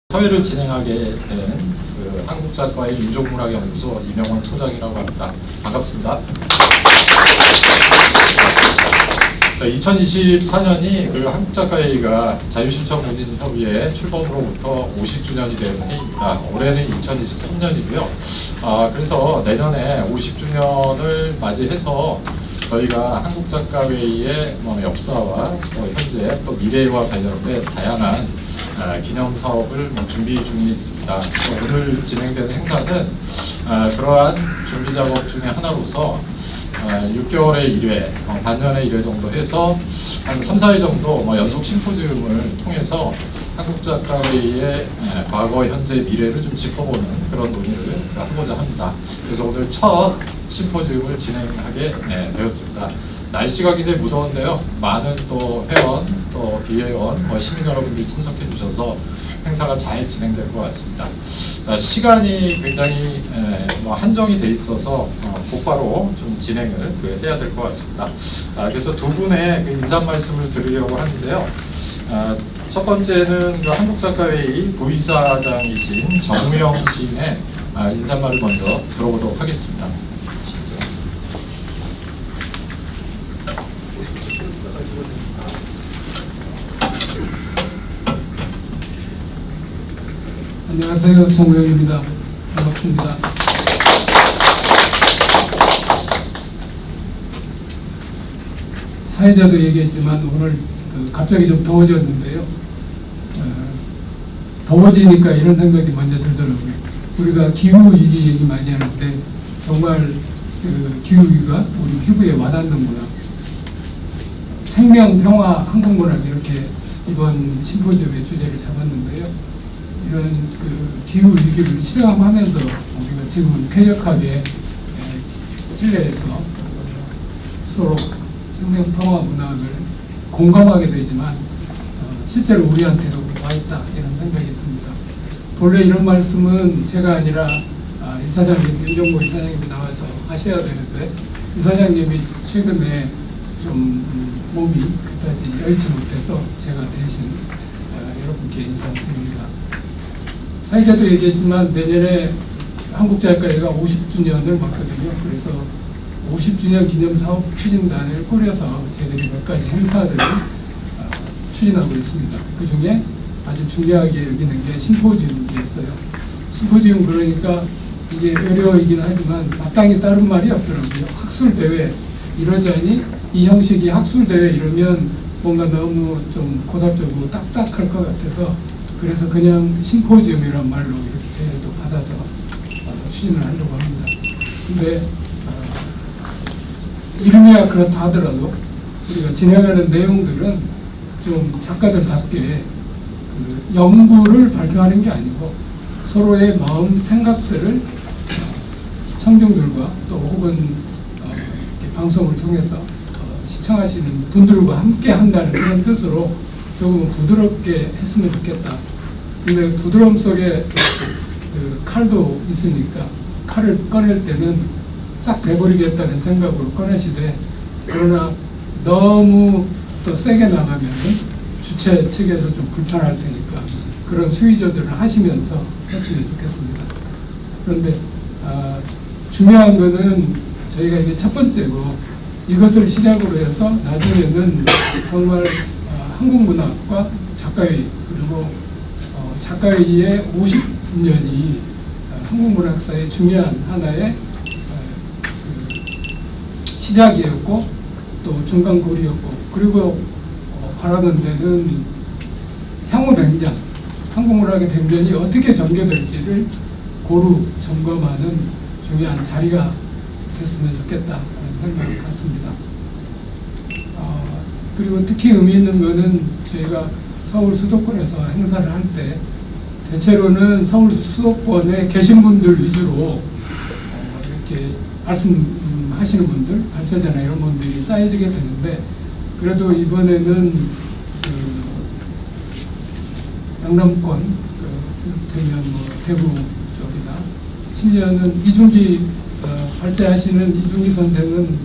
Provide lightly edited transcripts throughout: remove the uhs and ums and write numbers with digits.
사회를 진행하게 된 한국작가의 민족문학연구소 이명원 소장이라고 합니다. 반갑습니다. 2024년이 한국작가회의가 자유신청문인협의회 출범으로부터 50주년이 된 해입니다. 올해는 2023년이고요. 그래서 내년에 50주년을 맞이해서 저희가 한국작가회의의 역사와 현재 또 미래와 관련된 다양한 기념 사업을 준비 중에 있습니다. 오늘 진행되는 행사는 그러한 준비 작업 중에 하나로서 6개월에 1회, 반년에 1회 정도 해서 한 3, 4일 정도 연속 심포지움을 통해서 한국작가회의의 과거, 현재, 미래를 좀 짚어보는 그런 논의를 하고자 합니다. 그래서 오늘 첫 심포지움을 진행하게 되었습니다. 날씨가 굉장히 무더운데요. 많은 또 회원, 또 비회원, 시민 여러분들이 참석해 주셔서 행사가 잘 진행될 것 같습니다. 시간이 굉장히 한정이 돼 있어서 곧바로 좀 진행을 해야 될 것 같습니다. 그래서 두 분의 인사 말씀을 드리려고 하는데요. 첫 번째는 한국작가회의 부이사장이신 정우영 시인의 인사말을 먼저 들어보도록 하겠습니다. 안녕하세요. 정우영입니다. 반갑습니다. 사회자도 얘기했지만 오늘 갑자기 좀 더워졌는데요. 더워지니까 이런 생각이 먼저 들더라고요. 우리가 기후위기 얘기 많이 하는데 정말 기후위기가 우리 피부에 와닿는구나. 생명, 평화, 한국문학 이렇게 이번 심포지엄의 주제를 잡았는데요. 이런 기후 위기를 실감하면서 우리가 지금은 쾌적하게 실내에서 서로 생명 평화 문학을 공감하게 되지만 실제로 우리한테도 와 있다 이런 생각이 듭니다. 본래 이런 말씀은 제가 아니라 이사장님, 윤정보 이사장님이 나와서 하셔야 되는데 이사장님이 최근에 좀 몸이 그다지 여의치 못해서 제가 대신 여러분께 인사드립니다. 사회자도 얘기했지만 내년에 한국작가회의가 50주년을 맞거든요. 그래서 50주년 기념사업 추진단을 꾸려서 저희들이 몇 가지 행사들을 추진하고 있습니다. 그 중에 아주 중요하게 여기는 게 심포지움이었어요. 심포지움 그러니까 이게 어려이긴 하지만 마땅히 다른 말이 없더라고요. 학술대회 이러자니 이 형식이 학술대회 이러면 뭔가 너무 좀 고답적이고 딱딱할 것 같아서 그래서 그냥 심포지움이란 말로 이렇게 저희도 받아서 추진을 하려고 합니다. 근데 이름이야 그렇다 하더라도 우리가 진행하는 내용들은 좀 작가들답게 연구를 발표하는 게 아니고 서로의 마음, 생각들을 청중들과 또 혹은 방송을 통해서 시청하시는 분들과 함께 한다는 그런 뜻으로 조금 부드럽게 했으면 좋겠다. 근데 부드러움 속에 칼도 있으니까 칼을 꺼낼 때는 싹 베버리겠다는 생각으로 꺼내시되 그러나 너무 또 세게 나가면 주최 측에서 좀 불편할 테니까 그런 수위조절을 하시면서 했으면 좋겠습니다. 그런데 중요한 거는 저희가 이게 첫 번째고 이것을 시작으로 해서 나중에는 정말 한국문학과 작가회의 그리고 작가회의의 50년이 한국문학사의 중요한 하나의 시작이었고 또 중간고리였고 그리고 바라는 데는 향후 100년 한국문학의 100년이 어떻게 전개될지를 고루 점검하는 중요한 자리가 됐으면 좋겠다는 생각을 갖습니다. 그리고 특히 의미 있는 것은 저희가 서울 수도권에서 행사를 할 때 대체로는 서울 수도권에 계신 분들 위주로 이렇게 말씀하시는 분들, 발제자나 이런 분들이 짜여지게 되는데 그래도 이번에는 영남권, 이를테면 대구 쪽이나 심지어는 이중기 발제하시는 이중기 선생은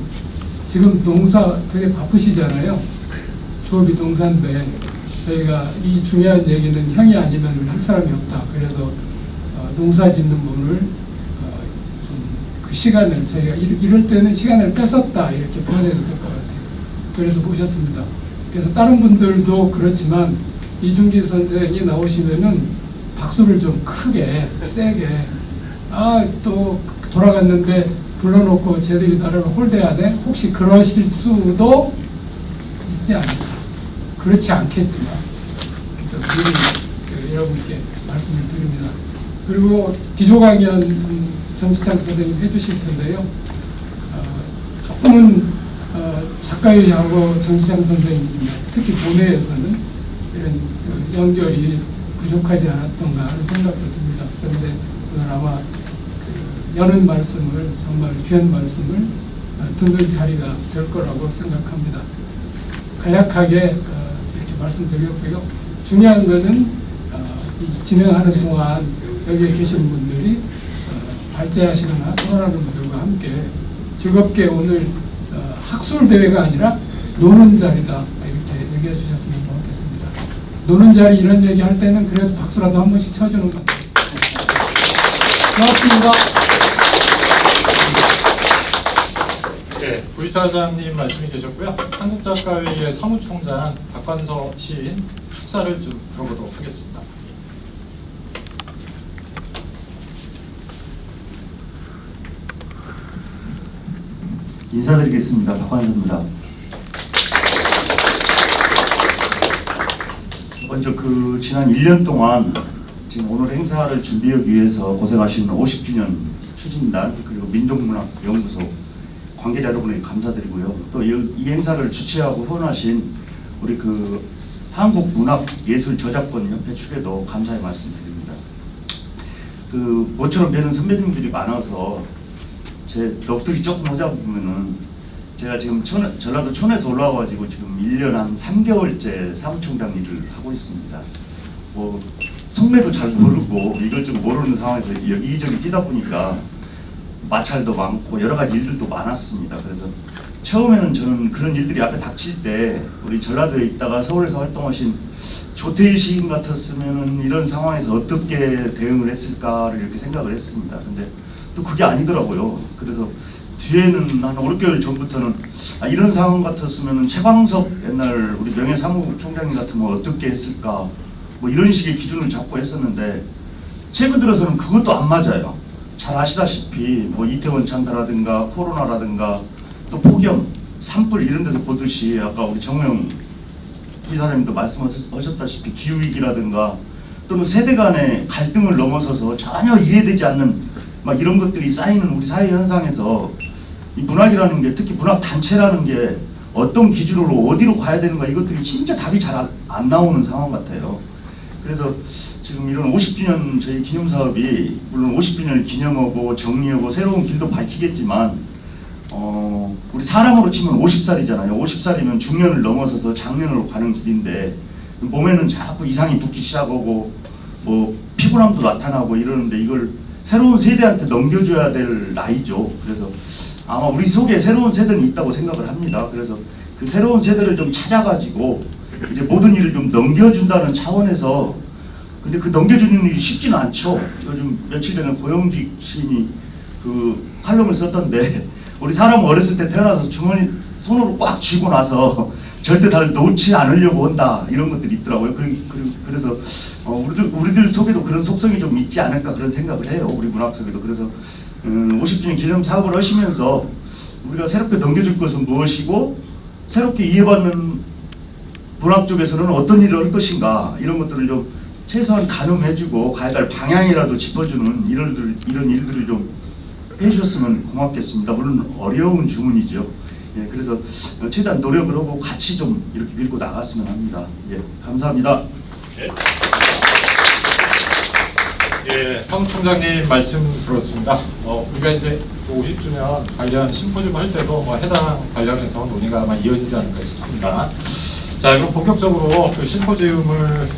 지금 농사 되게 바쁘시잖아요. 주업이 농사인데 저희가 이 중요한 얘기는 형이 아니면 할 사람이 없다. 그래서 농사 짓는 분을 좀 그 시간을 저희가 이럴 때는 시간을 뺏었다 이렇게 표현해도 될 것 같아요. 그래서 모셨습니다. 그래서 다른 분들도 그렇지만 이중기 선생이 나오시면은 박수를 좀 크게 세게 또 돌아갔는데 불러놓고 쟤들이 나를 홀대하네 혹시 그러실 수도 있지 않을까. 그렇지 않겠지만 그래서 미리 여러분께 말씀을 드립니다. 그리고 기조강연 정지창 선생님 해주실 텐데요. 조금은 작가회하고 정지창 선생님 특히 본회에서는 이런 연결이 부족하지 않았던가 하는 생각도 듭니다. 그런데 오늘 아마 여는 말씀을 정말 귀한 말씀을 듣는 자리가 될 거라고 생각합니다. 간략하게 이렇게 말씀드렸고요. 중요한 것은 이 진행하는 동안 여기에 계신 분들이 발제하시거나 토론하는 분들과 함께 즐겁게 오늘 학술 대회가 아니라 노는 자리다 이렇게 얘기해 주셨으면 고맙겠습니다. 노는 자리 이런 얘기 할 때는 그래도 박수라도 한 번씩 쳐주는 것 같아요. 고맙습니다. 네, 부이사장님 말씀이 계셨고요. 한국작가회의 사무총장 박관서 시인 축사를 좀 들어보도록 하겠습니다. 인사드리겠습니다. 박관서입니다. 먼저 지난 1년 동안 지금 오늘 행사를 준비하기 위해서 고생하시는 50주년 추진단 그리고 민족문학연구소 관계자 여러분에게 감사드리고요. 또 이 행사를 주최하고 후원하신 우리 한국문학예술저작권협회 측에도 감사의 말씀드립니다. 모처럼 뵈는 선배님들이 많아서 제 넋두리 조금 하자 보면은 제가 지금 전라도 촌에서 올라와가지고 지금 1년 한 3개월째 사무총장 일을 하고 있습니다. 성매도 잘 모르고 이것저것 모르는 상황에서 여기저기 뛰다 보니까 마찰도 많고 여러 가지 일들도 많았습니다. 그래서 처음에는 저는 그런 일들이 앞에 닥칠 때 우리 전라도에 있다가 서울에서 활동하신 조태일 시인 같았으면 이런 상황에서 어떻게 대응을 했을까를 이렇게 생각을 했습니다. 근데 또 그게 아니더라고요. 그래서 뒤에는 한 5, 6개월 전부터는 이런 상황 같았으면 최광석 옛날 우리 명예사무총장님 같으면 어떻게 했을까 이런 식의 기준을 잡고 했었는데 최근 들어서는 그것도 안 맞아요. 잘 아시다시피 이태원 참사라든가 코로나라든가 또 폭염, 산불 이런 데서 보듯이 아까 우리 정우영 부사장님도 말씀하셨다시피 기후위기라든가 또는 세대 간의 갈등을 넘어서서 전혀 이해되지 않는 이런 것들이 쌓이는 우리 사회 현상에서 이 문학이라는 게 특히 문학 단체라는 게 어떤 기준으로 어디로 가야 되는가 이것들이 진짜 답이 잘 안 나오는 상황 같아요. 그래서 지금 이런 50주년 저희 기념사업이 물론 50주년을 기념하고 정리하고 새로운 길도 밝히겠지만 우리 사람으로 치면 50살이잖아요. 50살이면 중년을 넘어서서 장년으로 가는 길인데 몸에는 자꾸 이상이 붙기 시작하고 피곤함도 나타나고 이러는데 이걸 새로운 세대한테 넘겨줘야 될 나이죠. 그래서 아마 우리 속에 새로운 세대는 있다고 생각을 합니다. 그래서 그 새로운 세대를 좀 찾아가지고 이제 모든 일을 좀 넘겨준다는 차원에서 근데 그 넘겨주는 일이 쉽지는 않죠. 요즘 며칠 전에 고영직 시인이 칼럼을 썼던데 우리 사람은 어렸을 때 태어나서 주머니 손으로 꽉 쥐고 나서 절대 나를 놓지 않으려고 한다 이런 것들이 있더라고요. 그래서 우리들 속에도 그런 속성이 좀 있지 않을까 그런 생각을 해요. 우리 문학 속에도. 그래서 50주년 기념 사업을 하시면서 우리가 새롭게 넘겨줄 것은 무엇이고 새롭게 이해받는 문학 쪽에서는 어떤 일을 할 것인가 이런 것들을 좀 최소한 가늠해주고 가야 할 방향이라도 짚어주는 이런 일들을 좀 해주셨으면 고맙겠습니다. 물론 어려운 주문이죠. 예, 그래서 최대한 노력을 하고 같이 좀 이렇게 밀고 나갔으면 합니다. 예, 감사합니다. 예, 사무총장님 말씀 들었습니다. 우리가 이제 50주년 관련 심포지엄 할 때도 해당 관련해서 논의가 아마 이어지지 않을까 싶습니다. 자, 그럼 본격적으로 심포지엄을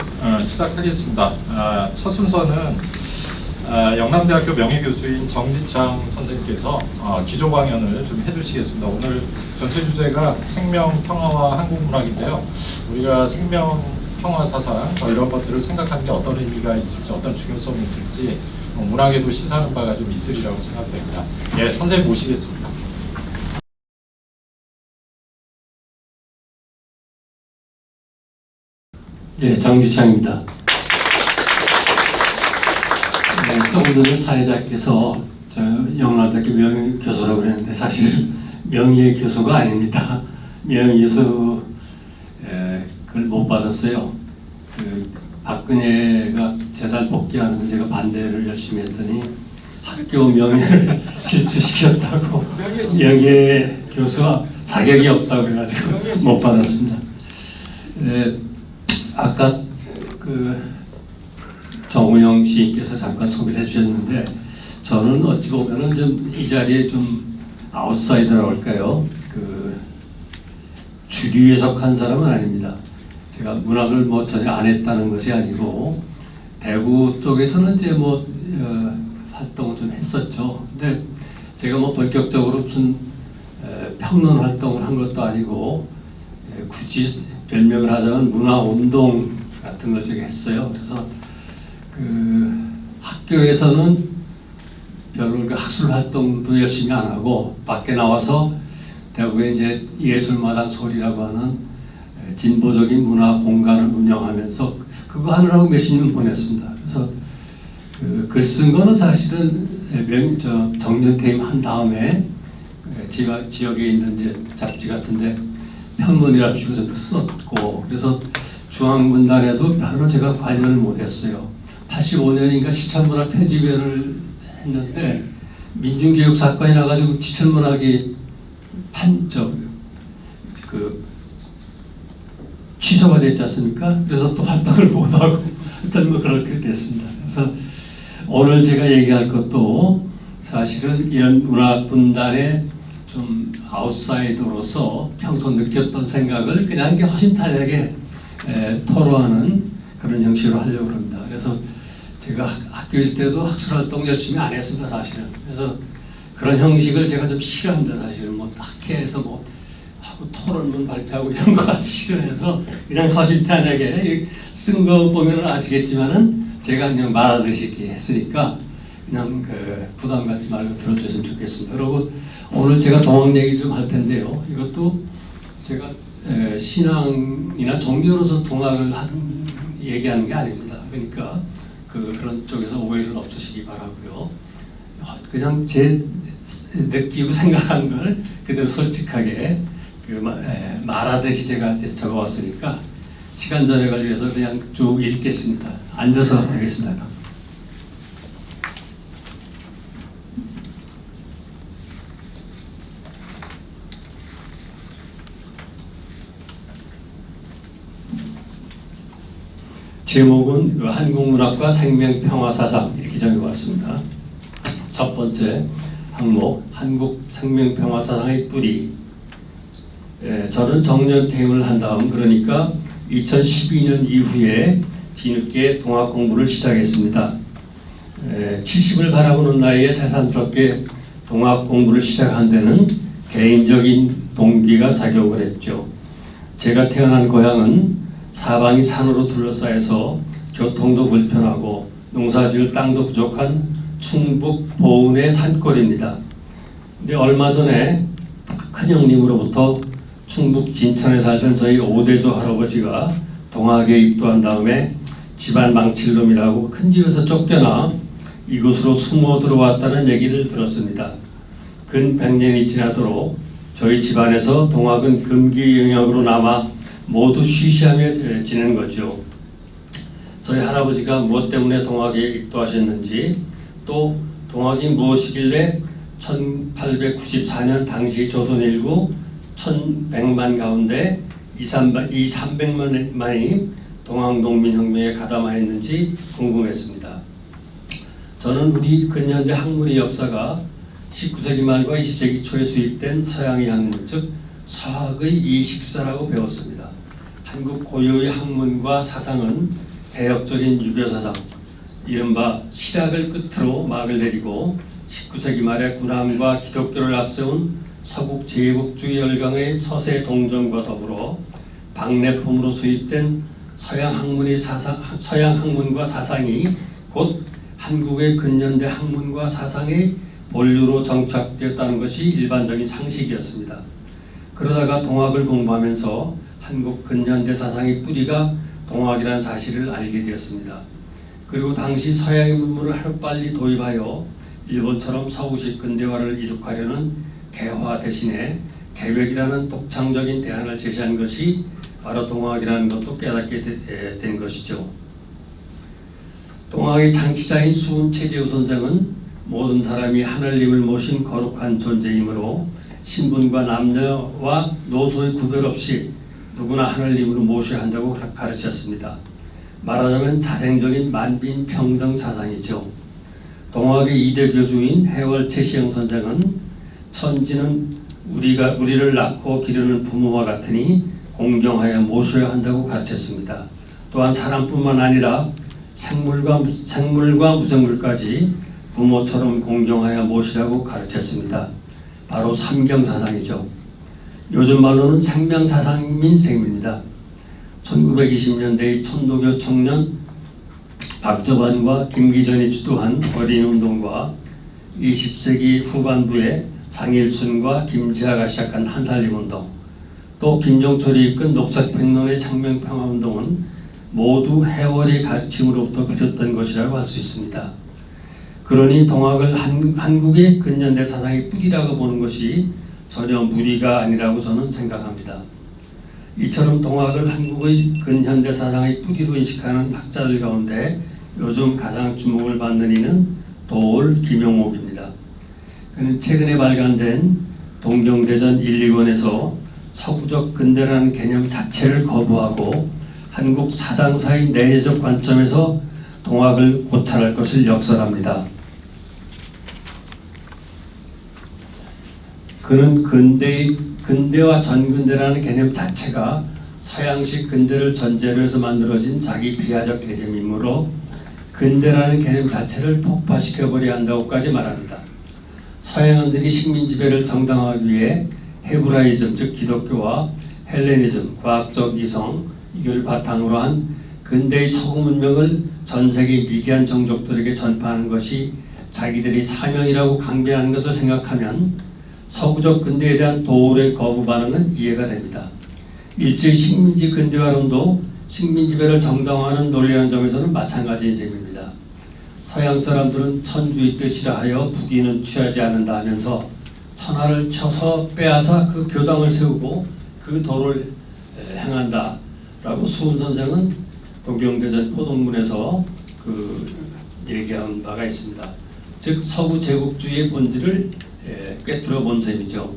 시작하겠습니다. 첫 순서는 영남대학교 명예교수인 정지창 선생님께서 기조 강연을 좀 해주시겠습니다. 오늘 전체 주제가 생명, 평화와 한국문학인데요. 우리가 생명 평화 사상 이런 것들을 생각하는 게 어떤 의미가 있을지, 어떤 중요성이 있을지 문학에도 시사하는 바가 좀 있으리라고 생각됩니다. 예, 선생님 모시겠습니다. 예, 정주창입니다. 네, 조금 전에 사회자께서 저 영남대학교 명예교수라고 그랬는데 사실은 명예교수가 아닙니다. 명예교수 그걸 못 받았어요. 그 박근혜가 재단 복귀하는데 제가 반대를 열심히 했더니 학교 명예를 실추시켰다고 명예교수와 자격이 없다고 해가지고 못 받았습니다. 아까 그 정우영 시인께서 잠깐 소개를 해주셨는데 저는 어찌 보면은 좀 이 자리에 좀 아웃사이더라고 할까요? 그 주류에 속한 사람은 아닙니다. 제가 문학을 뭐 전혀 안 했다는 것이 아니고 대구 쪽에서는 이제 뭐 활동을 좀 했었죠. 근데 제가 뭐 본격적으로 무슨 평론 활동을 한 것도 아니고 굳이 별명을 하자면 문화운동 같은 걸 좀 했어요. 그래서 그 학교에서는 별로 그 학술 활동도 열심히 안 하고 밖에 나와서 대구에 이제 예술마당 소리라고 하는 진보적인 문화 공간을 운영하면서 그거 하느라고 몇십 년 보냈습니다. 그래서 그 글 쓴 거는 사실은 정년퇴임 한 다음에 지역에 있는 이제 잡지 같은데 평론이라고 좀 썼고, 그래서 중앙문단에도 별로 제가 관여를 못했어요. 85년인가 시천문학 편집위원을 했는데 민중교육 사건이 나가지고 시천문학이 취소가 됐지 않습니까? 그래서 또 활동을 못하고 일단 뭐 그렇게 됐습니다. 그래서 오늘 제가 얘기할 것도 사실은 이런 문학 분단의 좀 아웃사이더로서 평소 느꼈던 생각을 그냥 이렇게 허심탄회하게 토로하는 그런 형식으로 하려고 합니다. 그래서 제가 학교 있을 때도 학술활동 열심히 안 했습니다, 사실은. 그래서 그런 형식을 제가 좀 싫어합니다, 사실은. 뭐 학회에서 뭐 하고 토론문 발표하고 이런 거 싫어해서 그냥 허심탄회하게 쓴 거 보면 아시겠지만은 제가 그냥 말하듯이 이렇게 했으니까 그냥 그 부담 갖지 말고 들어주셨으면 좋겠습니다. 그리고 오늘 제가 동학 얘기 좀 할 텐데요. 이것도 제가 신앙이나 종교로서 동학을 얘기하는 게 아닙니다. 그러니까 그런 쪽에서 오해는 없으시기 바라고요. 그냥 제 느끼고 생각한 걸 그대로 솔직하게 말하듯이 제가 적어왔으니까 시간 절약을 위해서 그냥 쭉 읽겠습니다. 앉아서 하겠습니다. 제목은 한국문학과 생명평화사상 이렇게 정해왔습니다. 첫 번째 항목 한국 생명평화사상의 뿌리. 저는 정년퇴임을 한 다음, 그러니까 2012년 이후에 뒤늦게 동학 공부를 시작했습니다. 70을 바라보는 나이에 새삼스럽게 동학 공부를 시작한 데는 개인적인 동기가 작용을 했죠. 제가 태어난 고향은 사방이 산으로 둘러싸여서 교통도 불편하고 농사지을 땅도 부족한 충북 보은의 산골입니다. 근데 얼마 전에 큰형님으로부터 충북 진천에 살던 저희 오대조 할아버지가 동학에 입도한 다음에 집안 망칠 놈이라고 큰 집에서 쫓겨나 이곳으로 숨어 들어왔다는 얘기를 들었습니다. 근 100년이 지나도록 저희 집안에서 동학은 금기 영역으로 남아 모두 쉬쉬하며 지내는 거죠. 저희 할아버지가 무엇 때문에 동학에 입도하셨는지, 또 동학이 무엇이길래 1894년 당시 조선일구 1100만 가운데 300만이 동학농민혁명에 가담하였는지 궁금했습니다. 저는 우리 근현대 학문의 역사가 19세기 말과 20세기 초에 수입된 서양의 학문, 즉 서학의 이식사라고 배웠습니다. 한국 고유의 학문과 사상은 개혁적인 유교사상, 이른바 실학을 끝으로 막을 내리고 19세기 말에 군함과 기독교를 앞세운 서국 제국주의 열강의 서세 동정과 더불어 박래품으로 수입된 서양 학문과 사상이 곧 한국의 근현대 학문과 사상의 본류로 정착되었다는 것이 일반적인 상식이었습니다. 그러다가 동학을 공부하면서 한국 근현대 사상의 뿌리가 동학이라는 사실을 알게 되었습니다. 그리고 당시 서양의 문물을 하루빨리 도입하여 일본처럼 서구식 근대화를 이룩하려는 개화 대신에 계획이라는 독창적인 대안을 제시한 것이 바로 동학이라는 것도 깨닫게 된 것이죠. 동학의 창시자인 수은 최재우 선생은 모든 사람이 하늘님을 모신 거룩한 존재이므로 신분과 남녀와 노소의 구별 없이 누구나 하늘님으로 모셔야 한다고 가르쳤습니다. 말하자면 자생적인 만빈 평등 사상이죠. 동학의 이대 교주인 해월 최시영 선생은 천지는 우리를 낳고 기르는 부모와 같으니 공경하여 모셔야 한다고 가르쳤습니다. 또한 사람뿐만 아니라 생물과 무생물까지 부모처럼 공경하여 모시라고 가르쳤습니다. 바로 삼경사상이죠. 요즘 말로는 생명사상민생입니다. 1920년대의 천도교 청년 박정환과 김기전이 주도한 어린운동과 20세기 후반부에 장일순과 김지아가 시작한 한살림운동, 또 김종철이 이끈 녹색백론의 생명평화운동은 모두 해월의 가르침으로부터 비롯된 것이라고 할 수 있습니다. 그러니 동학을 한국의 근현대 사상의 뿌리라고 보는 것이 전혀 무리가 아니라고 저는 생각합니다. 이처럼 동학을 한국의 근현대 사상의 뿌리로 인식하는 학자들 가운데 요즘 가장 주목을 받는 이는 도올 김용옥입니다. 그는 최근에 발간된 동경대전 1, 2권에서 서구적 근대라는 개념 자체를 거부하고 한국 사상사의 내재적 관점에서 동학을 고찰할 것을 역설합니다. 그는 근대와 전근대라는 개념 자체가 서양식 근대를 전제로 해서 만들어진 자기 비하적 개념이므로 근대라는 개념 자체를 폭파시켜버려야 한다고까지 말합니다. 서양인들이 식민 지배를 정당화하기 위해 헤브라이즘 즉 기독교와 헬레니즘 과학적 이성 이걸 바탕으로 한 근대의 서구 문명을 전 세계 미개한 종족들에게 전파하는 것이 자기들이 사명이라고 강변하는 것을 생각하면 서구적 근대에 대한 도울의 거부 반응은 이해가 됩니다. 일제의 식민지 근대화론도 식민 지배를 정당화하는 논리라는 점에서는 마찬가지인 셈입니다. 서양 사람들은 천주의 뜻이라 하여 북인은 취하지 않는다 하면서 천하를 쳐서 빼앗아 그 교당을 세우고 그 도를 행한다 라고 수은 선생은 동경대전 포동문에서 얘기한 바가 있습니다. 즉 서구 제국주의의 본질을 꿰뚫어 본 셈이죠.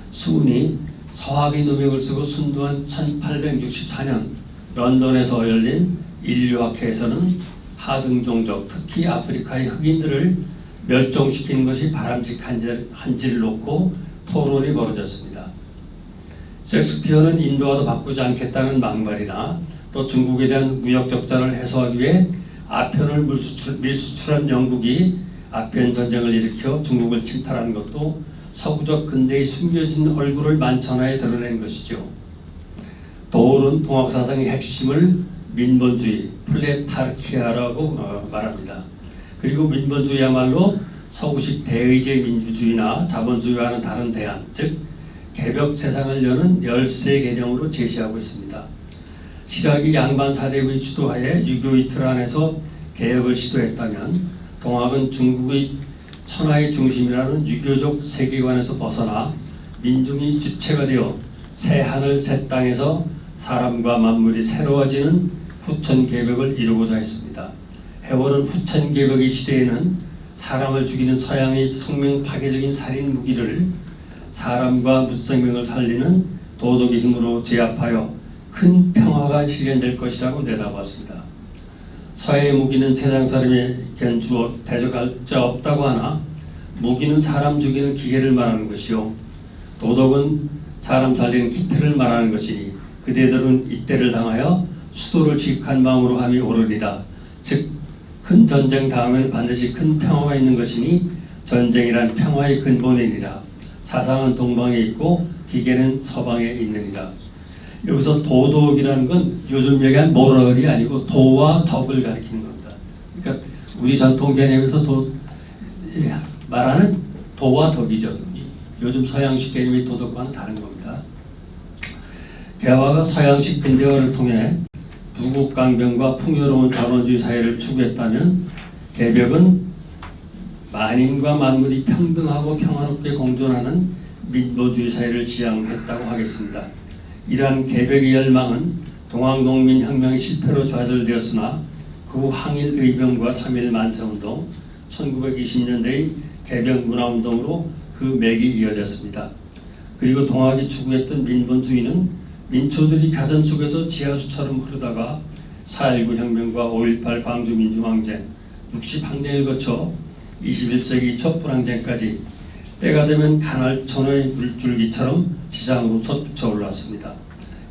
수은이 서학의 누명을 쓰고 순도한 1864년 런던에서 열린 인류학회에서는 하등 종족, 특히 아프리카의 흑인들을 멸종시키는 것이 바람직한지를 놓고 토론이 벌어졌습니다. 셰익스피어는 인도와도 바꾸지 않겠다는 막말이나 또 중국에 대한 무역 적자를 해소하기 위해 아편을 밀수출한 영국이 아편 전쟁을 일으켜 중국을 침탈한 것도 서구적 근대의 숨겨진 얼굴을 만천하에 드러낸 것이죠. 도울은 동학사상의 핵심을 민본주의, 플레타르키아라고 말합니다. 그리고 민본주의야말로 서구식 대의제 민주주의나 자본주의와는 다른 대안, 즉 개벽 세상을 여는 열세 개념으로 제시하고 있습니다. 실학이 양반 사대부의 주도하에 유교의 틀 안에서 개혁을 시도했다면 동학은 중국의 천하의 중심이라는 유교적 세계관에서 벗어나 민중이 주체가 되어 새 하늘 새 땅에서 사람과 만물이 새로워지는 후천개벽을 이루고자 했습니다. 해월은 후천개벽의 시대에는 사람을 죽이는 서양의 생명 파괴적인 살인 무기를 사람과 무생명을 살리는 도덕의 힘으로 제압하여 큰 평화가 실현될 것이라고 내다봤습니다. 서해의 무기는 세상 사람에겐 주어 대적할 자 없다고 하나 무기는 사람 죽이는 기계를 말하는 것이요 도덕은 사람 살리는 기틀을 말하는 것이니 그대들은 이때를 당하여 수도를 지극한 마음으로 함이 옳으리라. 즉 큰 전쟁 다음에는 반드시 큰 평화가 있는 것이니 전쟁이란 평화의 근본이니라. 사상은 동방에 있고 기계는 서방에 있느니라. 여기서 도덕이라는 건 요즘 얘기한 모럴이 아니고 도와 덕을 가리키는 겁니다. 그러니까 우리 전통 개념에서 말하는 도와 덕이죠. 요즘 서양식 개념의 도덕과는 다른 겁니다. 개화가 서양식 근대화를 통해 부국강병과 풍요로운 자본주의 사회를 추구했다면 개벽은 만인과 만물이 평등하고 평화롭게 공존하는 민주주의 사회를 지향했다고 하겠습니다. 이러한 개벽의 열망은 동학농민혁명의 실패로 좌절되었으나 그 후 항일 의병과 3.1 만세운동, 1920년대의 개벽 문화운동으로 그 맥이 이어졌습니다. 그리고 동학이 추구했던 민본주의는 민초들이 가슴 속에서 지하수처럼 흐르다가 4.19 혁명과 5.18 광주민주항쟁, 60항쟁을 거쳐 21세기 촛불항쟁까지 때가 되면 간헐천의 물줄기처럼 지상으로 솟구쳐 올라왔습니다.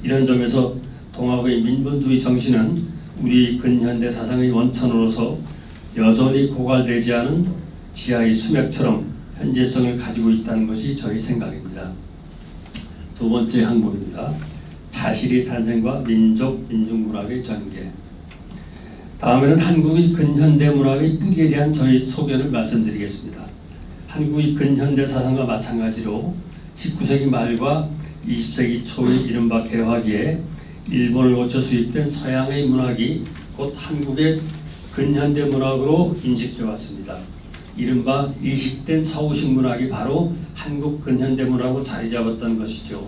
이런 점에서 동학의 민본주의 정신은 우리 근현대 사상의 원천으로서 여전히 고갈되지 않은 지하의 수맥처럼 현재성을 가지고 있다는 것이 저희 생각입니다. 두 번째 항목입니다. 자실의 탄생과 민족, 민중문학의 전개. 다음에는 한국의 근현대 문학의 뿌리에 대한 저희 소견을 말씀드리겠습니다. 한국의 근현대 사상과 마찬가지로 19세기 말과 20세기 초의 이른바 개화기에 일본을 거쳐 수입된 서양의 문학이 곧 한국의 근현대 문학으로 인식되어 왔습니다. 이른바 이식된 서구식 문학이 바로 한국 근현대 문학으로 자리 잡았던 것이죠.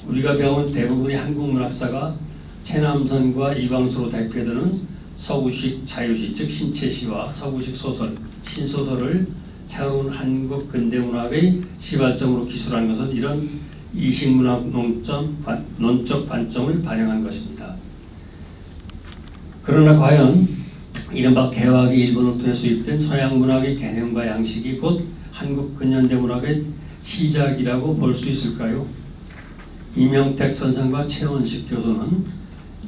우리가 배운 대부분의 한국 문학사가 최남선과 이광수로 대표되는 서구식 자유시, 즉 신체시와 서구식 소설, 신소설을 새로운 한국 근대문학의 시발점으로 기술한 것은 이런 이식문학 논적 관점을 반영한 것입니다. 그러나 과연 이른바 개화기 일본을 통해 수입된 서양 문학의 개념과 양식이 곧 한국 근현대 문학의 시작이라고 볼 수 있을까요? 이명택 선생과 최원식 교수는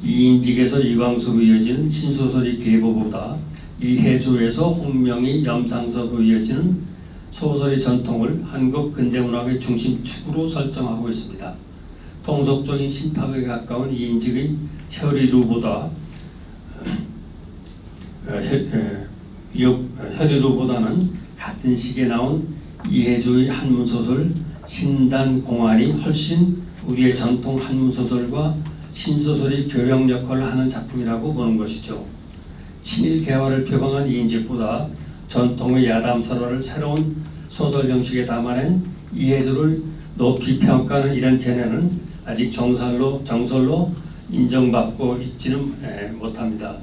이인직에서 이광수로 이어지는 신소설의 계보보다 이해조에서 홍명희, 염상섭으로 이어지는 소설의 전통을 한국 근대문학의 중심축으로 설정하고 있습니다. 통속적인 신학에 가까운 이인직의 혈의루보다 혈의루보다는 같은 시기에 나온 이해조의 한문소설 신단공안이 훨씬 우리의 전통 한문소설과 신소설이 교역 역할을 하는 작품이라고 보는 것이죠. 친일 개화를 표방한 이인직보다 전통의 야담설화를 새로운 소설 형식에 담아낸 이해조를 높이 평가하는 이런 견해는 아직 정설로 인정받고 있지는 못합니다.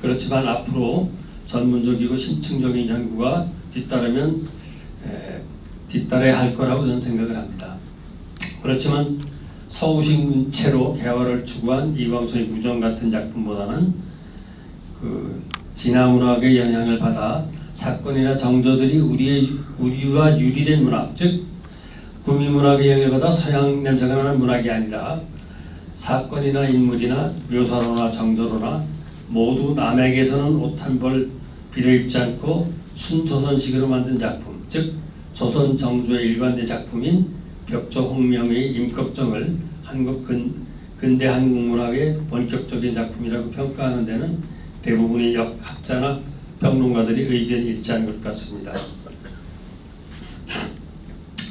그렇지만 앞으로 전문적이고 심층적인 연구가 뒤따라야 할 거라고 저는 생각을 합니다. 그렇지만 서구식 문체로 개화를 추구한 이광수의 무정 같은 작품보다는 진화문학의 영향을 받아 사건이나 정조들이 우리와 유리된 문학, 즉 구미문학의 영향을 받아 서양 냄새가 나는 문학이 아니라 사건이나 인물이나 묘사로나 정조로나 모두 남에게서는 옷 한 벌 빌어입지 않고 순조선식으로 만든 작품, 즉 조선 정조의 일관된 작품인 벽조 홍명의 임꺽정을 한국 근대 한국 문학의 본격적인 작품이라고 평가하는 데는 대부분의 역학자나 평론가들이 의견이 일치하는 것 같습니다.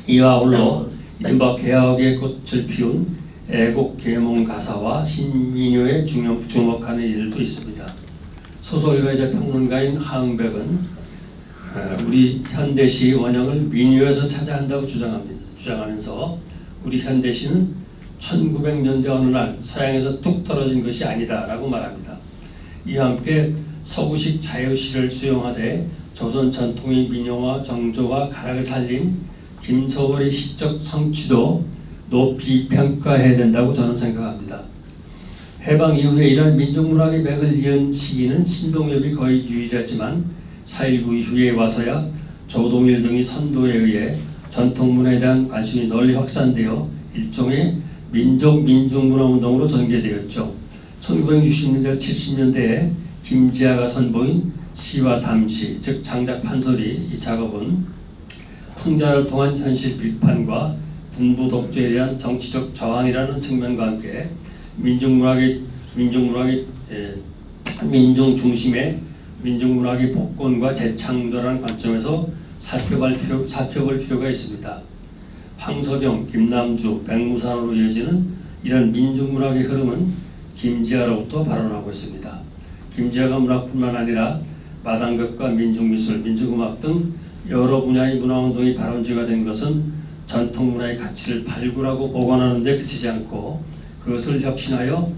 이와 아울러 이른바 개혁의 꽃을 피운 애국 계몽 가사와 신민요에 주목하는 이들도 있습니다. 소설가이자 평론가인 하응백은 우리 현대시의 원형을 민요에서 찾아야 한다고 주장하면서 우리 현대시는 1900년대 어느 날 서양에서 뚝 떨어진 것이 아니다라고 말합니다. 이와 함께 서구식 자유시를 수용하되 조선 전통의 민요와 정조와 가락을 살린 김소월의 시적 성취도 높이 평가해야 된다고 저는 생각합니다. 해방 이후에 이러한 민족문학의 맥을 이은 시기는 신동엽이 거의 유일하지만 4.19 이후에 와서야 조동일 등의 선도에 의해 전통문화에 대한 관심이 널리 확산되어 일종의 민중문화운동으로 전개되었죠. 1960년대 70년대에 김지아가 선보인 시와 담시, 즉 장작 판소리 이 작업은 풍자를 통한 현실 비판과 군부 독재에 대한 정치적 저항이라는 측면과 함께 민중 중심의 민중문학의 복권과 재창조라는 관점에서 살펴볼 필요가 있습니다. 황석영, 김남주, 백무산으로 이어지는 이런 민중문학의 흐름은 김지아로부터 발원하고 있습니다. 김지아가 문학뿐만 아니라 마당극과 민중미술, 민중음악 등 여러 분야의 문화운동이 발원지가 된 것은 전통문화의 가치를 발굴하고 보관하는 데 그치지 않고 그것을 혁신하여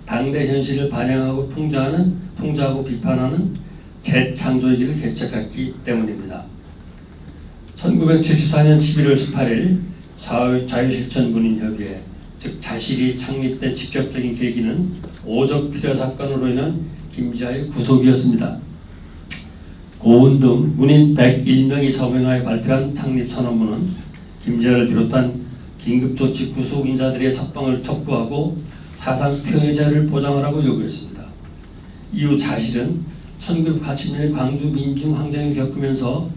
당대 현실을 반영하고 풍자하고 비판하는 재창조의 길을 개척했기 때문입니다. 1974년 11월 18일 자유실천문인협의회, 즉 자실이 창립된 직접적인 계기는 오적 필요 사건으로 인한 김지아의 구속이었습니다. 고은 등 문인 101명이 서명하여 발표한 창립 선언문은 김지아를 비롯한 긴급조치 구속 인사들의 석방을 촉구하고 사상 표현의 자유를 보장하라고 요구했습니다. 이후 자실은 1980년에 광주 민중항쟁을 겪으면서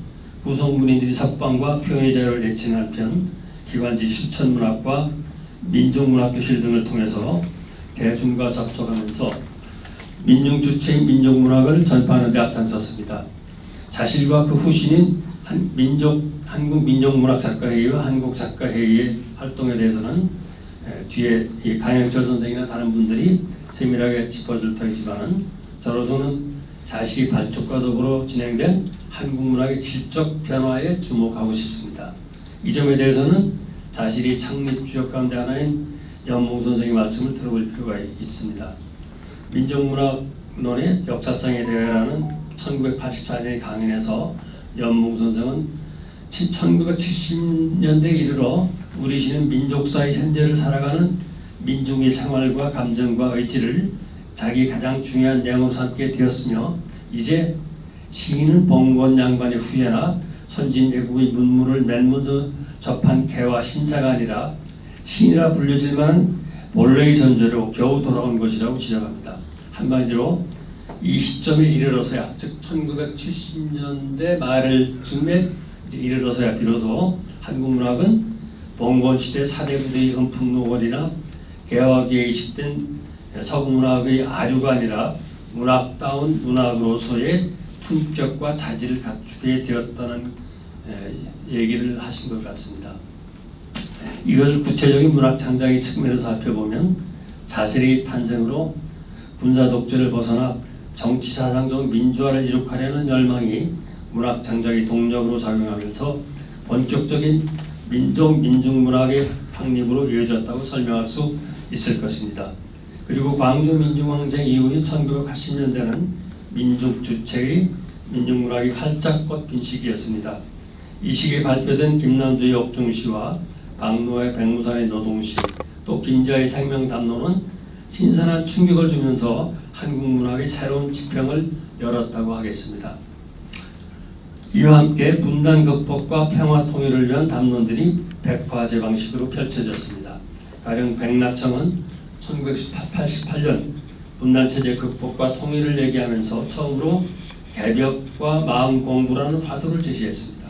구속 문인들이 석방과 표현의 자유를 내치는 한편 기관지 실천문학과 민족문학교실 등을 통해서 대중과 접촉하면서 민중 주체인 민족문학을 전파하는 데 앞장섰습니다. 자실과 그 후신인 한국민족문학작가회의와 한국작가회의의 활동에 대해서는 뒤에 강영철 선생이나 다른 분들이 세밀하게 짚어줄 터이지만은 저로서는 자시 발족과 더불어 진행된 한국문학의 질적 변화에 주목하고 싶습니다. 이 점에 대해서는 자실이 창립 주역 가운데 하나인 연몽 선생의 말씀을 들어볼 필요가 있습니다. 민족문학론의 역사성에 대해라는 1984년의 강연에서 연몽 선생은 1970년대에 이르러 우리 시는 민족사의 현재를 살아가는 민중의 생활과 감정과 의지를 자기 가장 중요한 내용으로 삼게 되었으며 이제 시인은 봉건 양반의 후예나 선진 외국의 문물을 맨 먼저 접한 개와 신사가 아니라 시인이라 불려질 만한 본래의 전제로 겨우 돌아온 것이라고 지적합니다. 한마디로 이 시점에 이르러서야, 즉 1970년대 말쯤에 이르러서야 비로소 한국문학은 봉건시대 사대부대의 흥풍노골이나 개화기에 이식된 서구문학의 아류가 아니라 문학다운 문학으로서의 품격과 자질을 갖추게 되었다는 얘기를 하신 것 같습니다. 이걸 구체적인 문학 창작의 측면에서 살펴보면 자실의 탄생으로 군사 독재를 벗어나 정치 사상적 민주화를 이룩하려는 열망이 문학 창작의 동력으로 작용하면서 본격적인 민중문학의 확립으로 이어졌다고 설명할 수 있을 것입니다. 그리고 광주 민중항쟁 이후의 1980년대는 민족 주체의 민중문학이 활짝 뻗긴 시기였습니다. 이 시기에 발표된 김남주의 옥중시와 박노의 백무산의 노동시, 또 김지아의 생명담론은 신선한 충격을 주면서 한국문학의 새로운 지평을 열었다고 하겠습니다. 이와 함께 분단 극복과 평화 통일을 위한 담론들이 백화제 방식으로 펼쳐졌습니다. 가령 백납청은 1988년 분단체제 극복과 통일을 얘기하면서 처음으로 개벽과 마음 공부라는 화두를 제시했습니다.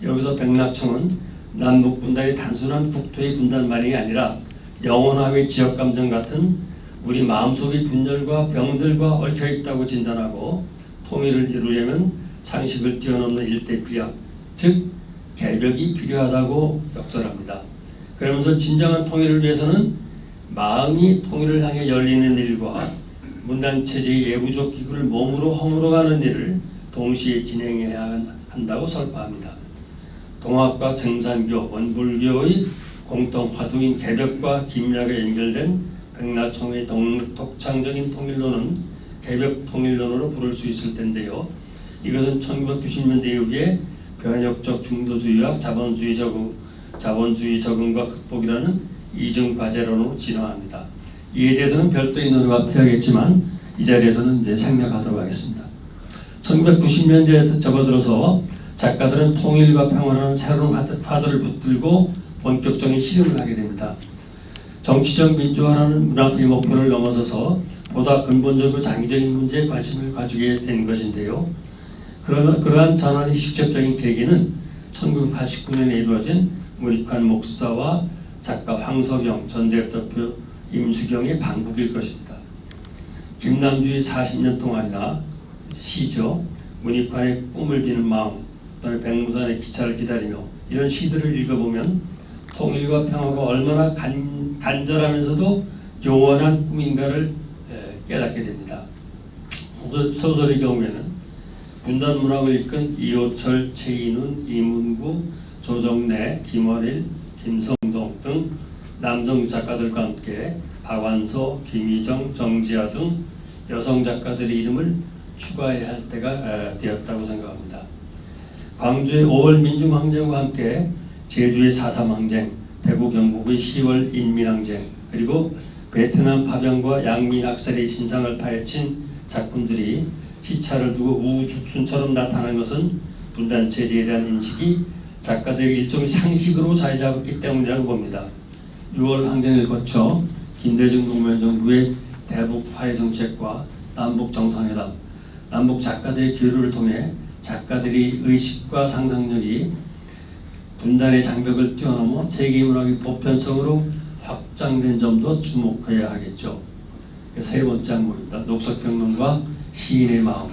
여기서 백납청은 남북 분단이 단순한 국토의 분단만이 아니라 영원함의 지역 감정 같은 우리 마음속의 분열과 병들과 얽혀 있다고 진단하고 통일을 이루려면 상식을 뛰어넘는 일대 비약, 즉 개벽이 필요하다고 역설합니다. 그러면서 진정한 통일을 위해서는 마음이 통일을 향해 열리는 일과 문단체제의 예부적 기구를 몸으로 허물어가는 일을 동시에 진행해야 한다고 설파합니다. 동학과 정산교, 원불교의 공통 화두인 개벽과 김약에 연결된 백나청의 독창적인 통일론은 개벽 통일론으로 부를 수 있을 텐데요. 이것은 1990년대 이후에 변혁적 중도주의와 자본주의 적응과 극복이라는 이중 과제론으로 진화합니다. 이에 대해서는 별도의 논의가 필요하겠지만 이 자리에서는 이제 생략하도록 하겠습니다. 1990년대에 접어들어서 작가들은 통일과 평화라는 새로운 화두를 붙들고 본격적인 실험을 하게 됩니다. 정치적 민주화라는 문학의 목표를 넘어서서 보다 근본적이고 장기적인 문제에 관심을 가지게 된 것인데요. 그러한 전환의 직접적인 계기는 1989년에 이루어진 무익환 목사와 작가 황석영 전 대표의 임수경의 방북일 것입니다. 김남주의 40년 동안이나 시죠. 문익환의 꿈을 비는 마음, 그다음에 백무산의 기차를 기다리며 이런 시들을 읽어보면 통일과 평화가 얼마나 간절하면서도 영원한 꿈인가를 깨닫게 됩니다. 소설의 경우에는 분단 문학을 이끈 이호철, 최인훈, 이문구, 조정래, 김어릴, 김성동 등 남성 작가들과 함께 박완서, 김희정, 정지아 등 여성 작가들의 이름을 추가해야 할 때가 되었다고 생각합니다. 광주의 5월 민중항쟁과 함께 제주의 4.3 항쟁, 대구 경북의 10월 인민항쟁, 그리고 베트남 파병과 양민 학살의 진상을 파헤친 작품들이 시차를 두고 우후죽순처럼 나타난 것은 분단 체제에 대한 인식이 작가들의 일종의 상식으로 자리 잡았기 때문이라고 봅니다. 6월 항쟁을 거쳐 김대중 노무현 정부의 대북 화해 정책과 남북 정상회담, 남북 작가들의 교류를 통해 작가들의 의식과 상상력이 분단의 장벽을 뛰어넘어 세계 문학의 보편성으로 확장된 점도 주목해야 하겠죠. 세 번째 항목입니다. 녹색평론과 시인의 마음.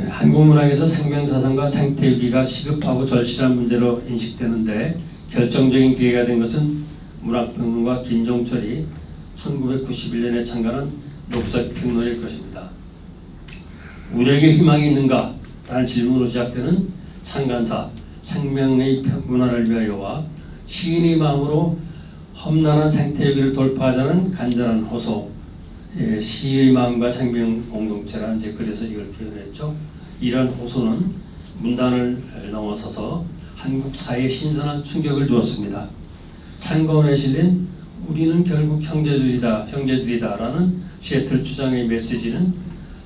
한국 문학에서 생명사상과 생태위기가 시급하고 절실한 문제로 인식되는데 결정적인 기회가 된 것은 문학평론가 김종철이 1991년에 창간한 녹색평론일 것입니다. 우리에게 희망이 있는가? 라는 질문으로 시작되는 창간사 생명의 문화를 위하여와 시인의 마음으로 험난한 생태위기를 돌파하자는 간절한 호소, 시의 마음과 생명 공동체라는 이제 그래서 이걸 표현했죠. 이런 호소는 문단을 넘어서서 한국 사회에 신선한 충격을 주었습니다. 창건에 실린 우리는 결국 형제들이다라는 셰틀 주장의 메시지는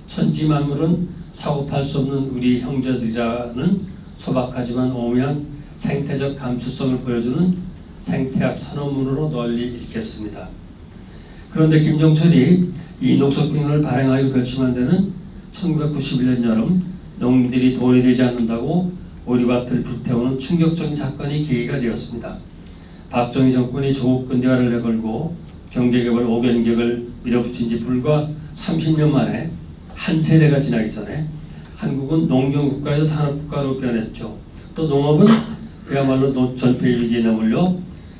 천지 만물은 사고팔 수 없는 우리 형제들이라는 소박하지만 오묘한 생태적 감수성을 보여주는 생태학 선언문으로 널리 읽겠습니다. 그런데 김종철이 이 녹색평론을 발행하여 결심한 데는 1991년 여름 농민들이 돈이 되지 않는다고 오리밭을 불태우는 충격적인 사건이 계기가 되었습니다. 박정희 정권이 조국 근대화를 내걸고 경제개발 5변격을 밀어붙인 지 불과 30년 만에 한 세대가 지나기 전에 한국은 농경국가에서 산업국가로 변했죠. 또 농업은 그야말로 전폐 위기에 내몰려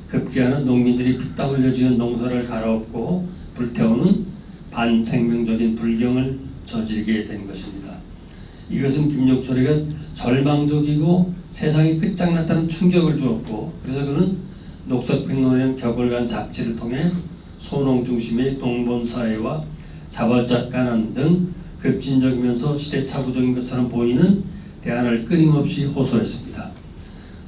급기야는 농민들이 피땀 흘려 지은 농사를 갈아엎고 불태우는 반생명적인 불경을 저지르게 된 것입니다. 이것은 김종철에게 절망적이고 세상이 끝장났다는 충격을 주었고, 그래서 그는 녹색평론이라는 격을간 잡지를 통해 소농 중심의 농본사회와 자발적 가난 등 급진적이면서 시대착오적인 것처럼 보이는 대안을 끊임없이 호소했습니다.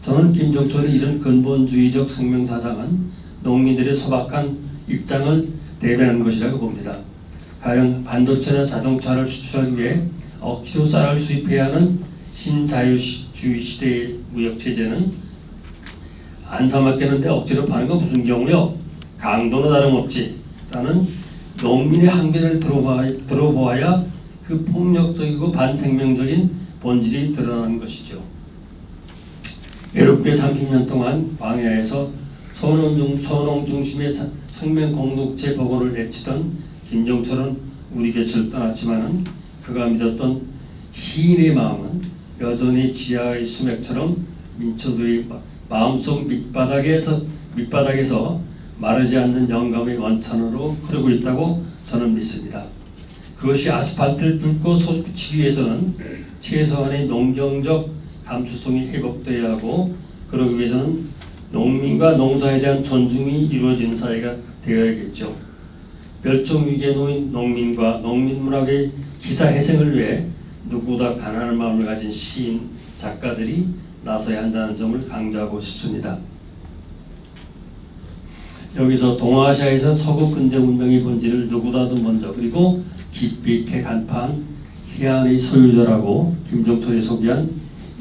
저는 김종철의 이런 근본주의적 생명사상은 농민들의 소박한 입장을 대변하는 것이라고 봅니다. 가령 반도체나 자동차를 수출하기 위해 억지로 쌀을 수입해야 하는 신자유주의 시대의 무역체제는 안 사먹겠는데 억지로 파는 건 무슨 경우요? 강도는 다름없지 라는 농민의 항변을 들어보아야 그 폭력적이고 반생명적인 본질이 드러나는 것이죠. 외롭게 30년 동안 광야에서 소농 중심의 생명 공동체 복원을 외치던 김종철은 우리 곁을 떠났지만은 그가 믿었던 시인의 마음은 여전히 지하의 수맥처럼 민초들의 마음속 밑바닥에서 마르지 않는 영감의 원천으로 흐르고 있다고 저는 믿습니다. 그것이 아스팔트를 뚫고 솟구치기 위해서는 최소한의 농경적 감수성이 회복되어야 하고, 그러기 위해서는 농민과 농사에 대한 존중이 이루어지는 사회가 되어야겠죠. 멸종 위기에 놓인 농민과 농민문학의 기사회생을 위해 누구보다 가난한 마음을 가진 시인, 작가들이 나서야 한다는 점을 강조하고 싶습니다. 여기서 동아시아에서 서구 근대 문명의 본질을 누구보다도 먼저 그리고 깊이 있게 간파한 희한의 소유자라고 김종철이 소개한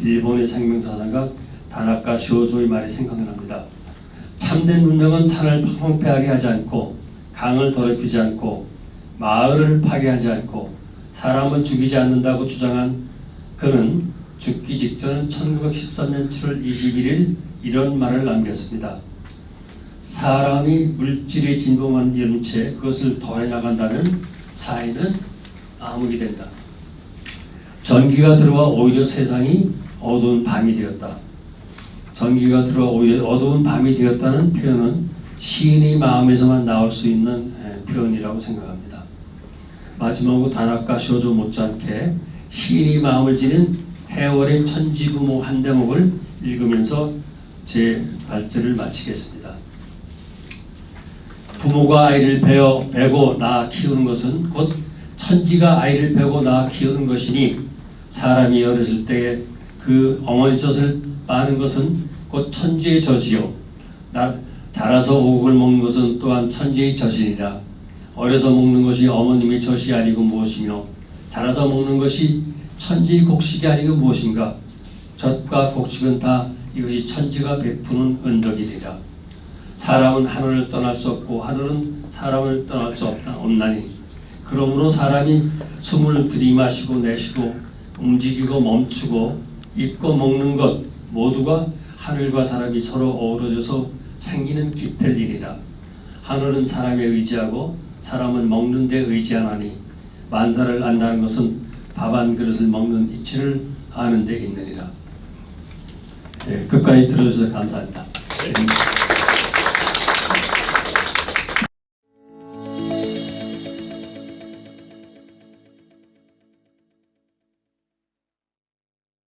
일본의 생명사상가 다나카 쇼조의 말이 생각납니다. 참된 문명은 산을 황폐하게 하지 않고 강을 더럽히지 않고 마을을 파괴하지 않고 사람을 죽이지 않는다고 주장한 그는 죽기 직전 1913년 7월 21일 이런 말을 남겼습니다. 사람이 물질의 진동만 이룬 채 그것을 더해 나간다면 사회는 암흑이 된다. 전기가 들어와 오히려 세상이 어두운 밤이 되었다. 전기가 들어와 오히려 어두운 밤이 되었다는 표현은 시인의 마음에서만 나올 수 있는 표현이라고 생각합니다. 마지막으로 다나카 쇼조 못지않게 시인의 마음을 지닌 해월의 천지부모 한 대목을 읽으면서 제 발제를 마치겠습니다. 부모가 아이를 베고 낳아 키우는 것은 곧 천지가 아이를 베고 낳아 키우는 것이니 사람이 어렸을 때에 그 어머니 젖을 빠는 것은 곧 천지의 젖이요 자라서 오곡을 먹는 것은 또한 천지의 젖이니라. 어려서 먹는 것이 어머님의 젖이 아니고 무엇이며 자라서 먹는 것이 천지의 곡식이 아니고 무엇인가. 젖과 곡식은 다 이것이 천지가 베푸는 은덕이니라. 사람은 하늘을 떠날 수 없고 하늘은 사람을 떠날 수 없나니 그러므로 사람이 숨을 들이마시고 내쉬고 움직이고 멈추고 입고 먹는 것 모두가 하늘과 사람이 서로 어우러져서 생기는 깃털이니라. 하늘은 사람에 의지하고 사람은 먹는 데 의지하나니 만사를 안다는 것은 밥 한 그릇을 먹는 이치를 아는 데 있느니라. 끝까지 들어주셔서 감사합니다.